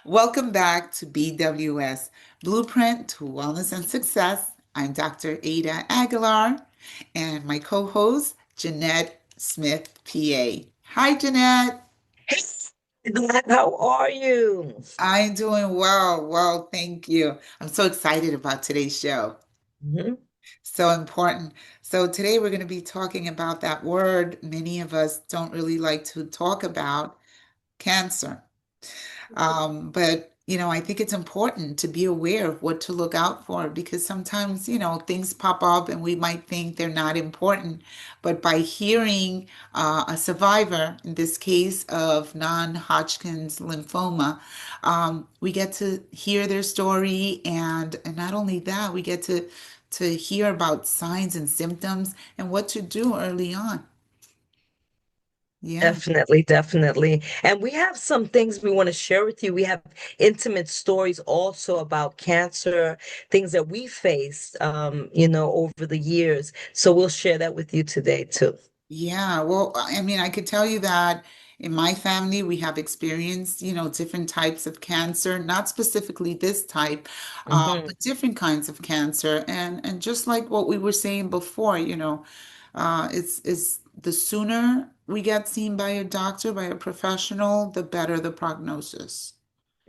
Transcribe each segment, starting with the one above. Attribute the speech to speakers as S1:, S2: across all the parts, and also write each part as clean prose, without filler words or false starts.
S1: Welcome back to BWS Blueprint to Wellness and Success. I'm Dr. Ada Aguilar and my co-host, Jeanette Smith, PA. Hi, Jeanette.
S2: Hey, Glad, how are you?
S1: I'm doing well. Well, thank you. I'm so excited about today's show.
S2: Mhm.
S1: So important. So today we're going to be talking about that word many of us don't really like to talk about, cancer. But I think it's important to be aware of what to look out for because sometimes, things pop up and we might think they're not important. But by hearing a survivor, in this case of non-Hodgkin's lymphoma, we get to hear their story, and not only that, we get to hear about signs and symptoms and what to do early on. Yeah.
S2: Definitely, definitely. And we have some things we want to share with you. We have intimate stories also about cancer, things that we faced, over the years. So we'll share that with you today too.
S1: Yeah, well, I mean, I could tell you that in my family, we have experienced, different types of cancer, not specifically this type,
S2: Hmm.
S1: but different kinds of cancer. And just like what we were saying before, it's the sooner we get seen by a doctor, by a professional, the better the prognosis.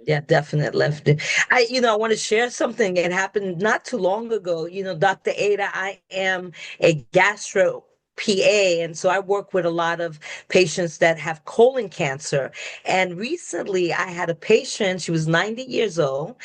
S2: Yeah, definitely. I want to share something. It happened not too long ago. Dr. Ada, I am a gastro PA, and so I work with a lot of patients that have colon cancer. And recently, I had a patient. She was 90 years old.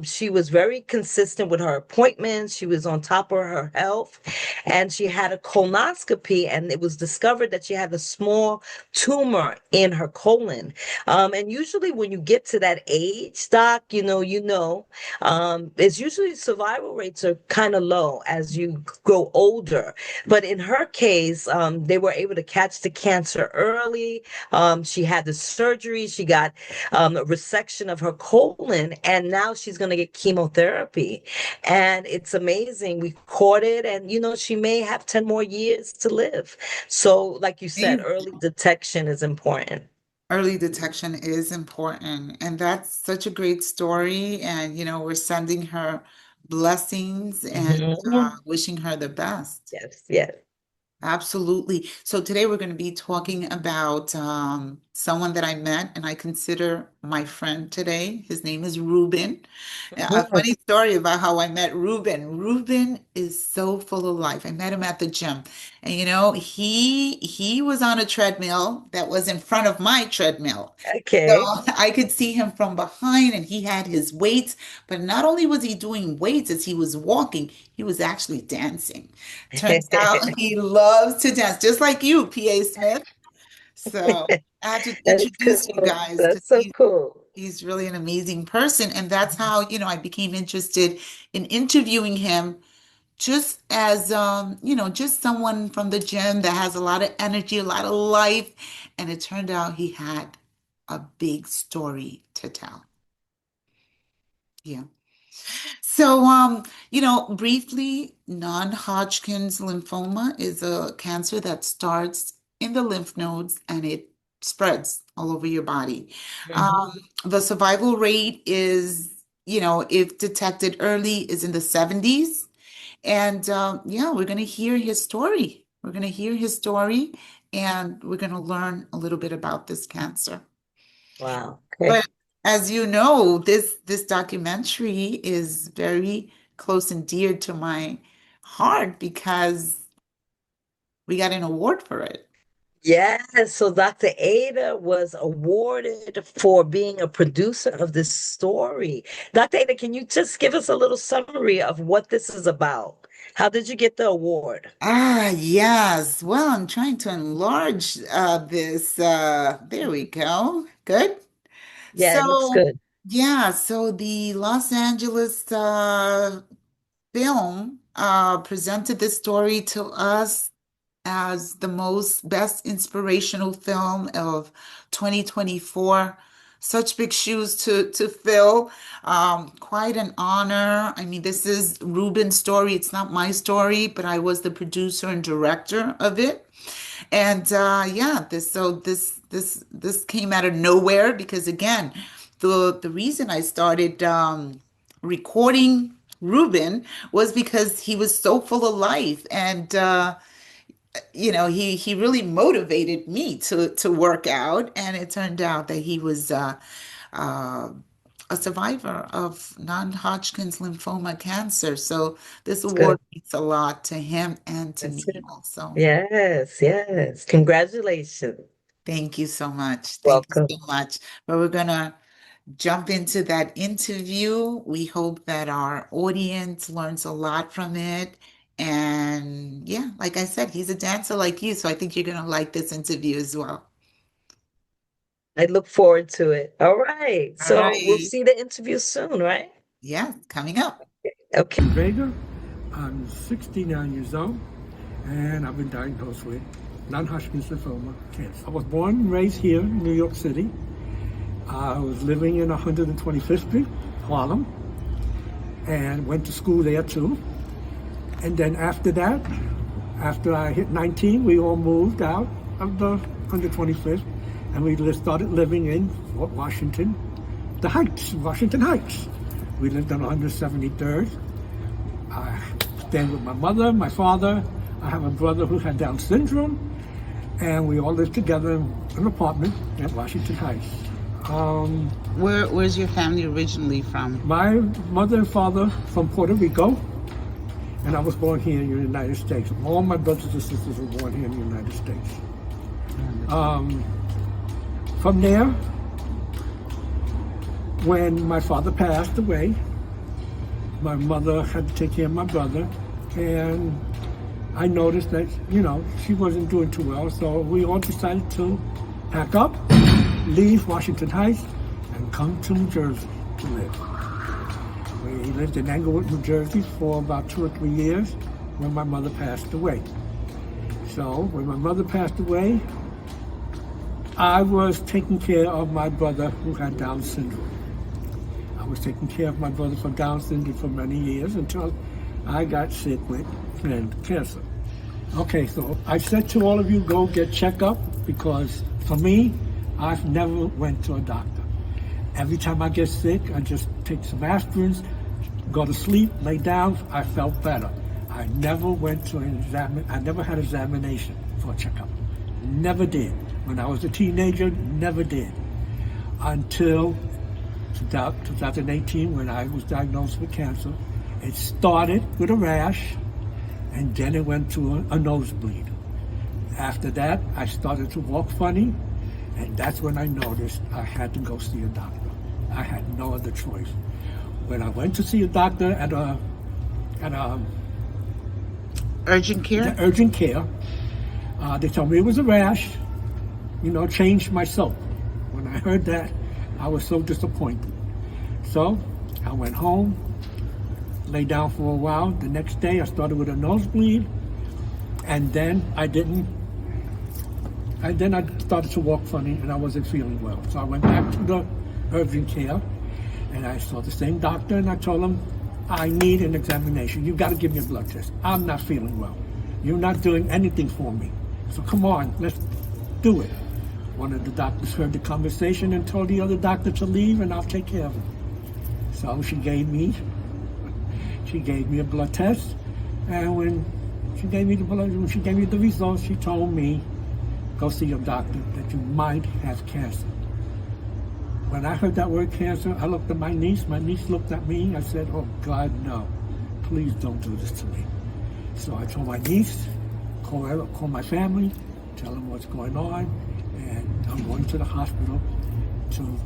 S2: She was very consistent with her appointments. She was on top of her health, and she had a colonoscopy, and it was discovered that she had a small tumor in her colon. And usually when you get to that age, doc, it's usually survival rates are kind of low as you grow older. But in her case, they were able to catch the cancer early. She had the surgery. She got a resection of her colon, and now she's going to get chemotherapy. And it's amazing. We caught it, and she may have 10 more years to live. So, like you said, early detection is important.
S1: Early detection is important, and that's such a great story. And we're sending her blessings and
S2: Mhm.
S1: wishing her the best.
S2: Yes, yes.
S1: Absolutely. So today we're going to be talking about someone that I met and I consider my friend today. His name is Ruben. A
S2: Mhm.
S1: funny story about how I met Ruben. Ruben is so full of life. I met him at the gym, and he was on a treadmill that was in front of my treadmill. So
S2: Okay.
S1: I could see him from behind, and he had his weights. But not only was he doing weights as he was walking, he was actually dancing. Turns out he loves to dance, just like you, PA Smith. So I have to
S2: That's
S1: introduce you
S2: cool.
S1: guys because
S2: That's so cool.
S1: he's really an amazing person. And that's how, I became interested in interviewing him just as, just someone from the gym that has a lot of energy, a lot of life. And it turned out he had a big story to tell. Yeah. So, briefly, non-Hodgkin's lymphoma is a cancer that starts in the lymph nodes and it spreads all over your body.
S2: Mhm.
S1: The survival rate is, if detected early, is in the 70s. And yeah, we're going to hear his story. We're going to hear his story and we're going to learn a little bit about this cancer.
S2: Wow.
S1: But
S2: Okay.
S1: as you know, this documentary is very close and dear to my heart because we got an award for it.
S2: Yes, so Dr. Ada was awarded for being a producer of this story. Dr. Ada, can you just give us a little summary of what this is about? How did you get the award?
S1: Ah, yes. Well, I'm trying to enlarge this. There we go. Good.
S2: Yeah, it looks
S1: So,
S2: good.
S1: yeah, so the Los Angeles film presented this story to us as the most best inspirational film of 2024. Such big shoes to fill. Quite an honor. I mean, this is Ruben's story. It's not my story, but I was the producer and director of it. And yeah, this came out of nowhere because again, the reason I started recording Ruben was because he was so full of life, and he really motivated me to work out, and it turned out that he was uh, a survivor of non-Hodgkin's lymphoma cancer. So this
S2: It's good.
S1: award means a lot to him and to
S2: That's
S1: me
S2: it.
S1: also.
S2: Yes, yes. Congratulations.
S1: Thank you so much. Thank you
S2: Welcome.
S1: so much. But we're gonna jump into that interview. We hope that our audience learns a lot from it. And yeah, like I said, he's a dancer like you, so I think you're gonna like this interview as well.
S2: I look forward to it. All right.
S1: All
S2: So we'll
S1: right.
S2: see the interview soon, right?
S1: Yeah, coming up.
S2: Okay.
S3: Vega. I'm 69 years old, and I've been diagnosed with non-Hodgkin's lymphoma cancer. I was born and raised here in New York City. I was living in 125th Street, Harlem, and went to school there too. And then after that, after I hit 19, we all moved out of the 125th, and we started living in Fort Washington, the Heights, Washington Heights. We lived on 173rd. I stayed with my mother, my father. I have a brother who had Down syndrome, and we all lived together in an apartment at Washington Heights.
S1: Where's your family originally from?
S3: My mother and father from Puerto Rico, and I was born here in the United States. All my brothers and sisters were born here in the United States. From there, when my father passed away, my mother had to take care of my brother, and I noticed that, she wasn't doing too well, so we all decided to pack up, leave Washington Heights, and come to New Jersey to live. We lived in Englewood, New Jersey for about 2 or 3 years when my mother passed away. So when my mother passed away, I was taking care of my brother who had Down syndrome. I was taking care of my brother for Down syndrome for many years until I got sick with cancer. Okay, so I said to all of you, go get checked up, because for me, I've never went to a doctor. Every time I get sick, I just take some aspirins, go to sleep, lay down, I felt better. I never went to I never had an examination for a checkup. Never did. When I was a teenager, never did. Until 2018, when I was diagnosed with cancer. It started with a rash, and then it went to a nosebleed. After that, I started to walk funny, and that's when I noticed I had to go see a doctor. I had no other choice. When I went to see a doctor at
S1: Urgent
S3: the
S1: care?
S3: urgent care, they told me it was a rash, changed my soap. When I heard that, I was so disappointed. So I went home, lay down for a while. The next day I started with a nosebleed, and then I started to walk funny, and I wasn't feeling well. So I went back to the urgent care, and I saw the same doctor, and I told him, I need an examination. You've got to give me a blood test. I'm not feeling well. You're not doing anything for me. So come on, let's do it. One of the doctors heard the conversation and told the other doctor to leave, and I'll take care of him. So she gave me a blood test, and when she gave me the results, she told me, go see your doctor, that you might have cancer. When I heard that word cancer, I looked at my niece looked at me, I said, oh God, no, please don't do this to me. So I told my niece, call my family, tell them what's going on, and I'm going to the hospital to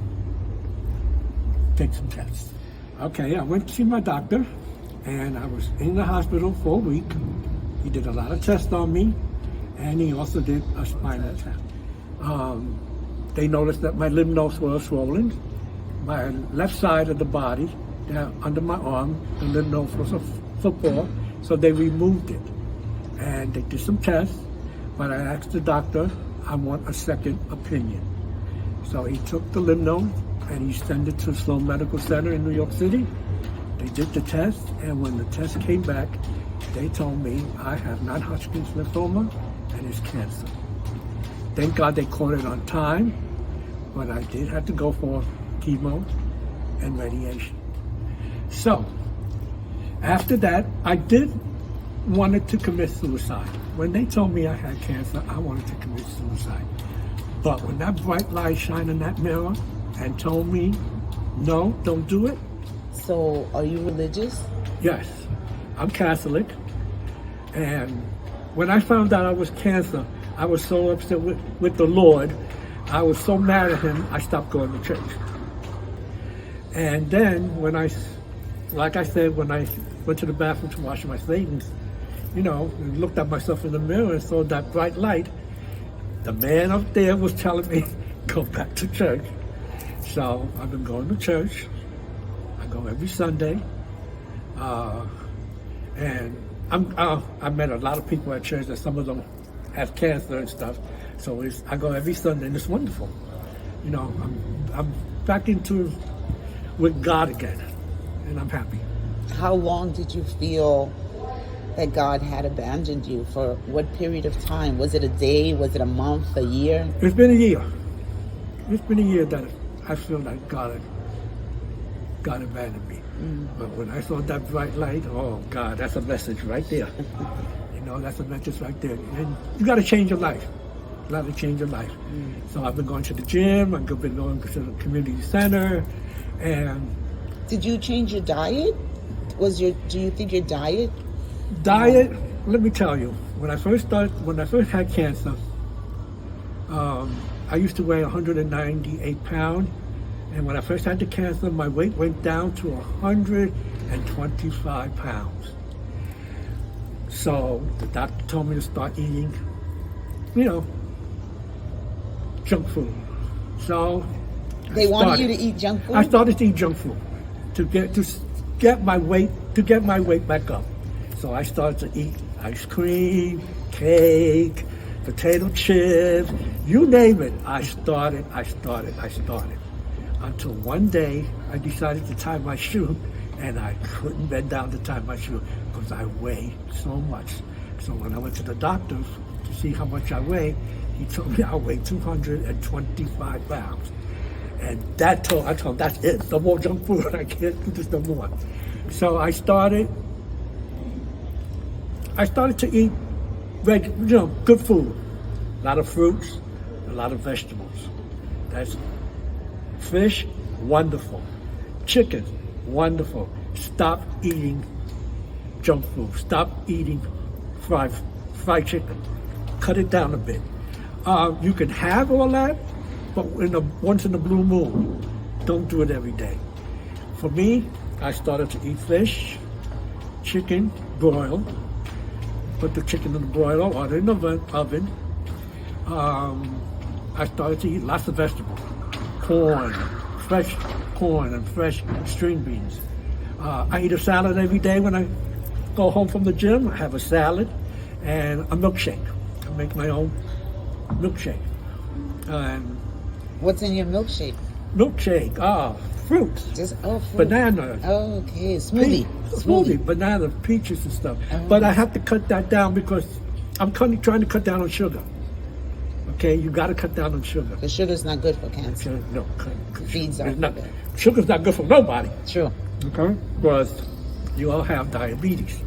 S3: take some tests. Okay, I went to see my doctor, and I was in the hospital for a week. He did a lot of tests on me, and he also did a spinal tap. They noticed that my lymph nodes were swollen. My left side of the body, down under my arm, the lymph node was a football, so they removed it. And they did some tests, but I asked the doctor, I want a second opinion. So he took the lymph node and he sent it to Sloan Medical Center in New York City. They did the test, and when the test came back, they told me I have non-Hodgkin's lymphoma and it's cancer. Thank God they caught it on time, but I did have to go for chemo and radiation. So, after that, I wanted to commit suicide. When they told me I had cancer, I wanted to commit suicide. But when that bright light shined in that mirror and told me, no, don't do it.
S1: So, are you religious?
S3: Yes, I'm Catholic. And when I found out I was cancer, I was so upset with the Lord. I was so mad at him, I stopped going to church. And then like I said, when I went to the bathroom to wash my things, and looked at myself in the mirror and saw that bright light, the man up there was telling me, go back to church. So I've been going to church. I go every Sunday. And I met a lot of people at church, and some of them have cancer and stuff. So I go every Sunday, and it's wonderful. I'm back into with God again, and I'm happy.
S1: How long did you feel that God had abandoned you? For what period of time? Was it a day? Was it a month? A year?
S3: It's been a year. It's been a year that I feel like God abandoned me. But when I saw that bright light, oh God, that's a message right there. That's a message right there. And you got to change your life. You got to change your life. So I've been going to the gym. I've been going to the community center. And
S1: did you change your diet? Do you think your diet?
S3: Let me tell you, when I first had cancer, I used to weigh 198 pounds. And when I first had the cancer, my weight went down to 125 pounds. So the doctor told me to start eating, junk food. So
S1: they wanted you to eat junk food?
S3: I started to eat junk food to get my weight back up. So I started to eat ice cream, cake, potato chips, you name it. I started. Until one day I decided to tie my shoe, and I couldn't bend down to tie my shoe because I weigh so much. So when I went to the doctor to see how much I weigh, he told me I weigh 225 pounds. And I told him, that's it, no more junk food, I can't do this no more. So I started to eat good food, a lot of fruits, a lot of vegetables. That's fish, wonderful. Chicken, wonderful. Stop eating junk food. Stop eating fried chicken. Cut it down a bit. You can have all that, but once in a blue moon. Don't do it every day. For me, I started to eat fish, chicken, broiled. Put the chicken in the broiler or in the oven. I started to eat lots of vegetables. Corn, fresh corn and fresh string beans. I eat a salad every day when I go home from the gym. I have a salad and a milkshake. I make my own milkshake.
S1: What's in your milkshake?
S3: Milkshake, fruits.
S1: Fruit.
S3: Banana.
S1: Oh, okay, smoothie.
S3: Banana, peaches and stuff.
S1: Oh.
S3: But I have to cut that down because I'm trying to cut down on sugar. Okay, you got to cut down on sugar.
S1: Because sugar's not good for cancer.
S3: No,
S1: Feeds off of it.
S3: Sugar's not good for nobody.
S1: True.
S3: Okay, because you all have diabetes.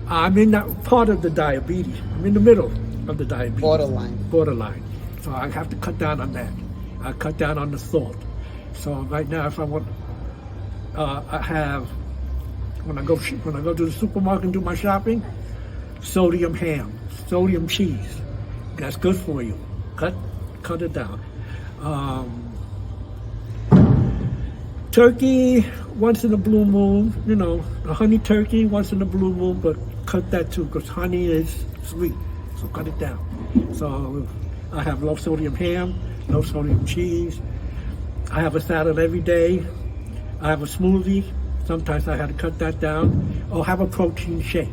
S3: I'm in that part of the diabetes. I'm in the middle of the diabetes. Borderline. So I have to cut down on that. I cut down on the salt. So right now, if I want, I have when I go to the supermarket and do my shopping, sodium ham, sodium cheese. That's good for you. Cut it down. Turkey once in a blue moon. A honey turkey once in a blue moon, but cut that too because honey is sweet. So cut it down. So I have low sodium ham, low sodium cheese. I have a salad every day. I have a smoothie. Sometimes I had to cut that down. Or have a protein shake.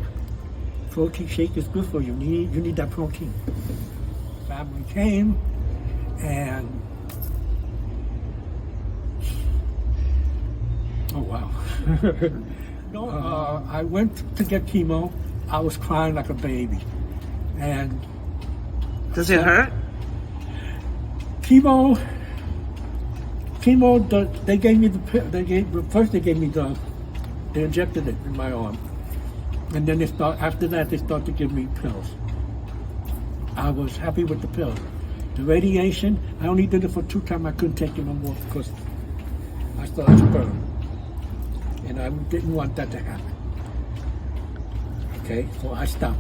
S3: Protein shake is good for you. You need that protein. Family came and oh wow. I went to get chemo. I was crying like a baby. And
S1: does it hurt?
S3: Chemo chemo, they gave me the pill. First they gave me they injected it in my arm, and then after that they started to give me pills. I was happy with the pills. The radiation, I only did it for 2 times. I couldn't take it no more because I started to burn, and I didn't want that to happen. Okay, so I stopped.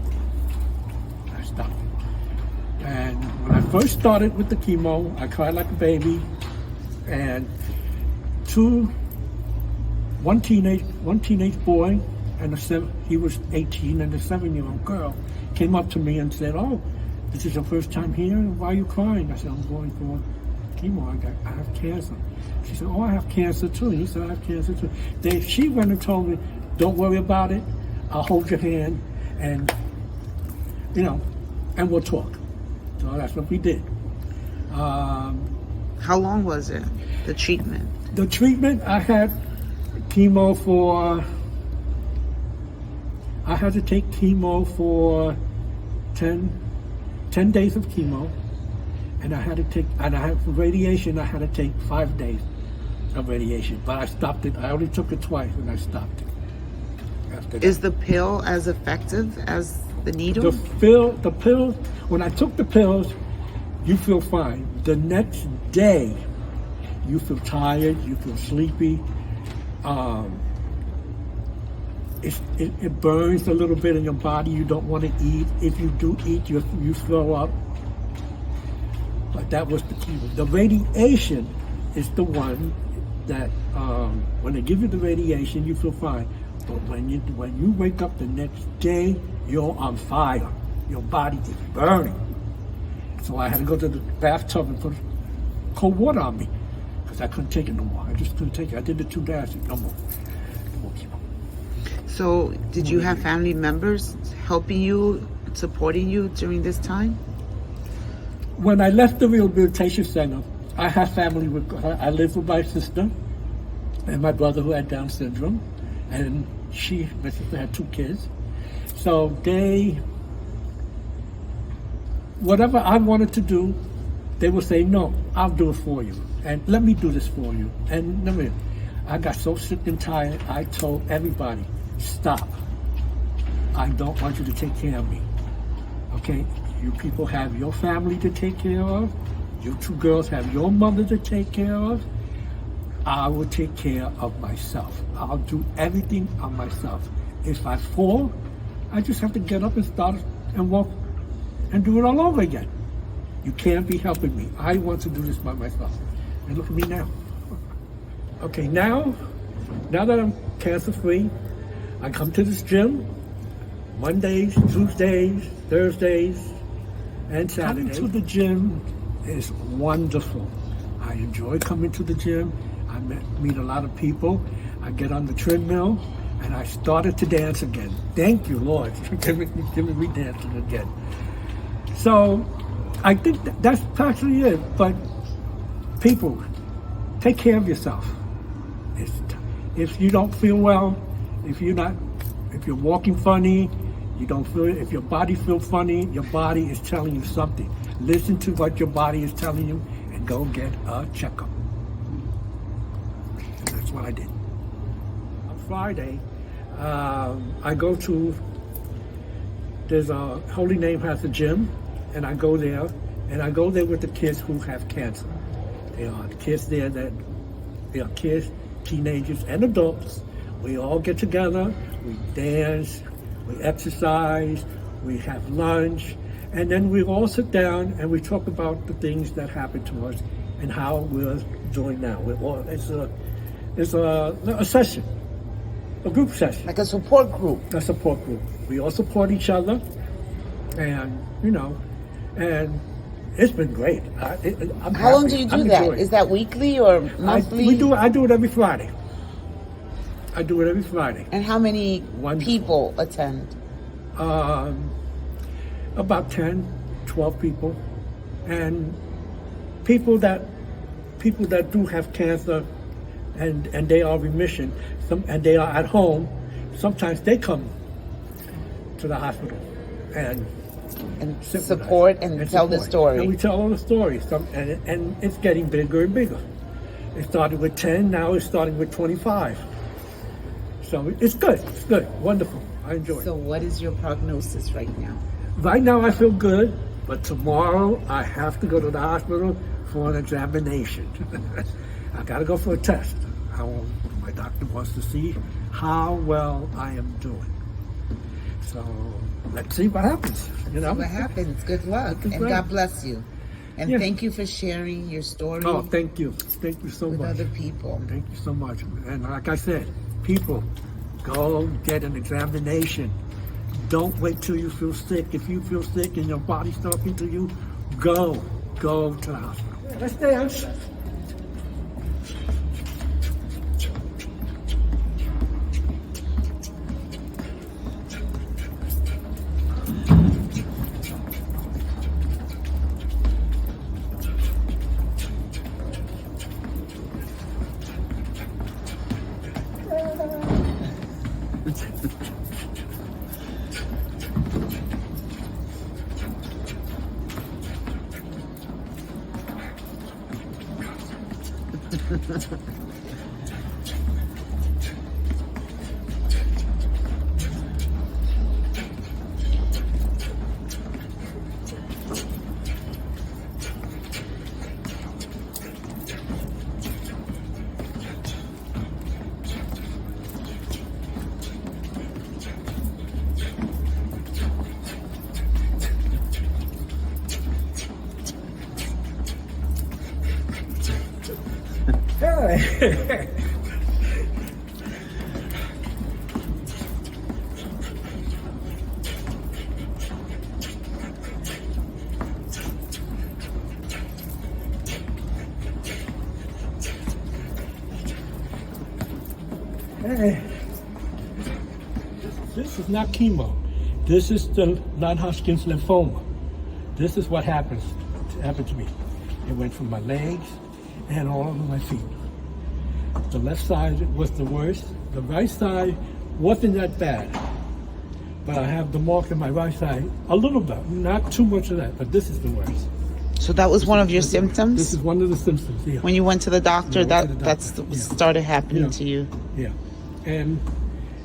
S3: And when I first started with the chemo, I cried like a baby, and one teenage boy and he was 18, and a 7-year-old girl came up to me and said, "Oh, this is your first time here? Why are you crying?" I said, "I'm going for chemo. I have cancer." She said, "Oh, I have cancer too." He said, "I have cancer too." She went and told me, "Don't worry about it. I'll hold your hand, and and we'll talk." So that's what we did.
S1: How long was it, the treatment?
S3: The treatment, I had chemo for, I had to take chemo for 10 days of chemo, and I had for radiation, I had to take 5 days of radiation, but I stopped it. I only took it twice, and I stopped it after that.
S1: Is the pill as effective as the needle?
S3: The pill, when I took the pills, you feel fine. The next day, you feel tired, you feel sleepy. It burns a little bit in your body. You don't want to eat. If you do eat, you throw up. But that was the key. The radiation is the one that when they give you the radiation, you feel fine. But when you wake up the next day, you're on fire. Your body is burning. So I had to go to the bathtub and put cold water on me because I couldn't take it no more. I just couldn't take it. I did the 2 days. No more.
S1: So did you have family members helping you, supporting you during this time?
S3: When I left the rehabilitation center, I had family with her. I lived with my sister and my brother who had Down syndrome, and my sister had 2 kids. So whatever I wanted to do, they would say, "No, I'll do it for you, and let me do this for you." And I got so sick and tired, I told everybody, "Stop. I don't want you to take care of me. Okay? You people have your family to take care of. You 2 girls have your mother to take care of. I will take care of myself. I'll do everything on myself. If I fall, I just have to get up and start and walk and do it all over again. You can't be helping me. I want to do this by myself." And look at me now. Okay, now that I'm cancer-free, I come to this gym Mondays, Tuesdays, Thursdays, and Saturdays. Coming to the gym is wonderful. I enjoy coming to the gym. I meet a lot of people. I get on the treadmill, and I started to dance again. Thank you, Lord, for giving me dancing again. So I think that's actually it. But people, take care of yourself. If you don't feel well, if you're walking funny, you don't feel it. If your body feels funny, your body is telling you something. Listen to what your body is telling you and go get a checkup. And that's what I did. On Friday, there's a Holy Name has a gym, and I go there with the kids who have cancer. They are the kids there they are kids, teenagers, and adults. We all get together, we dance, we exercise, we have lunch, and then we all sit down and we talk about the things that happened to us and how we're doing now. It's a session, a group session.
S1: Like a support group.
S3: A support group. We all support each other, and and it's been great.
S1: How long do you do that? Is that weekly or monthly?
S3: I do it every Friday. I do it every Friday.
S1: And how many people attend?
S3: About 10, 12 people. And people that do have cancer and they are remission, and they are at home, sometimes they come to the hospital and
S1: support and tell the story.
S3: And we tell all the stories. And it's getting bigger and bigger. It started with 10, now it's starting with 25. So it's good, wonderful. I enjoy it.
S1: So what is your prognosis right now?
S3: Right now I feel good, but tomorrow I have to go to the hospital for an examination. I gotta go for a test. My doctor wants to see how well I am doing. So let's see what happens, you know?
S1: See what happens. Good luck. And God bless you. And thank you for sharing your story
S3: Oh, thank you. Thank you so
S1: with
S3: much.
S1: other people.
S3: Thank you so much. And like I said, people, go get an examination. Don't wait till you feel sick. If you feel sick and your body's talking to you, go to the hospital. Let's dance. Hey. Hey. This is not chemo. This is the non-Hodgkin's lymphoma. This is what happened to me. It went from my legs and all over my feet. The left side was the worst. The right side wasn't that bad. But I have the mark on my right side a little bit, not too much of that, but this is the worst.
S1: So that was one of your symptoms?
S3: This is one of the symptoms, yeah.
S1: When you went to the doctor,
S3: Yeah,
S1: that's
S3: yeah.
S1: started happening
S3: Yeah.
S1: to you.
S3: Yeah. And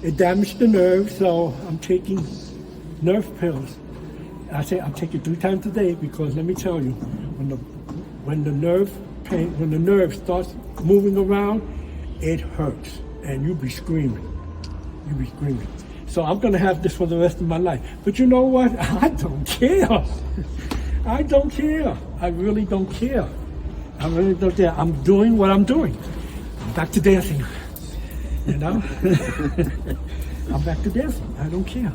S3: it damaged the nerve, so I'm taking nerve pills. I say I'm taking 3 times a day because let me tell you, when the nerve starts moving around, it hurts, and you be screaming. So I'm gonna have this for the rest of my life. But you know what? I don't care. I don't care. I really don't care. I really don't care. I'm doing what I'm doing. I'm back to dancing. You know? I'm back to dancing. I don't care.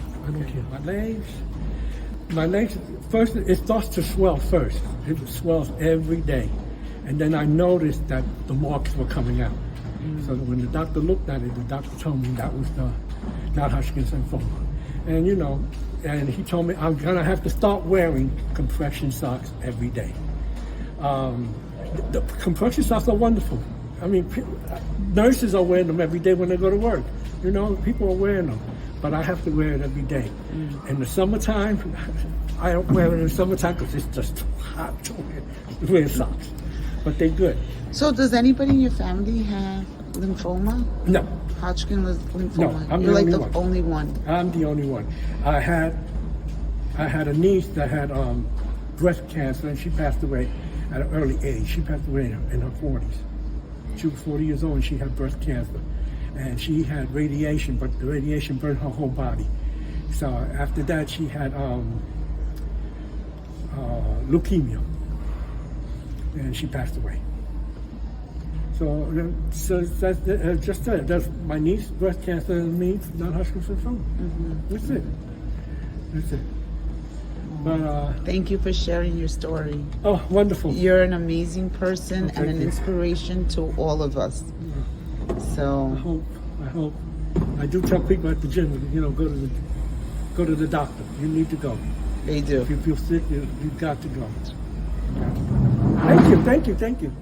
S3: My legs, first it starts to swell first. It swells every day. And then I noticed that the marks were coming out. So when the doctor looked at it, the doctor told me that was the non-Hodgkin's lymphoma. And you know, and he told me I'm gonna have to start wearing compression socks every day. The compression socks are wonderful. I mean, nurses are wearing them every day when they go to work. You know, people are wearing them, but I have to wear it every day. In the summertime, I don't wear it in the summertime because it's just too hot to wear socks. But they're good.
S1: So does anybody in your family have lymphoma?
S3: No.
S1: Hodgkin lymphoma?
S3: No, I'm
S1: You're
S3: the
S1: like
S3: only
S1: the
S3: one.
S1: only one.
S3: I'm the only one. I had a niece that had breast cancer, and she passed away at an early age. She passed away in her 40s. She was 40 years old, and she had breast cancer. And she had radiation, but the radiation burned her whole body. So after that, she had leukemia, and she passed away. So that's just that. That's my niece, breast cancer, and me, non-Hodgkin's lymphoma. That's it. But
S1: Thank you for sharing your story.
S3: oh, wonderful.
S1: You're an amazing person and an
S3: you.
S1: inspiration to all of us. So
S3: I hope. I do tell people at the gym, you know, go to the doctor. You need to go.
S1: they do.
S3: If you feel sick, you got to go. Thank you.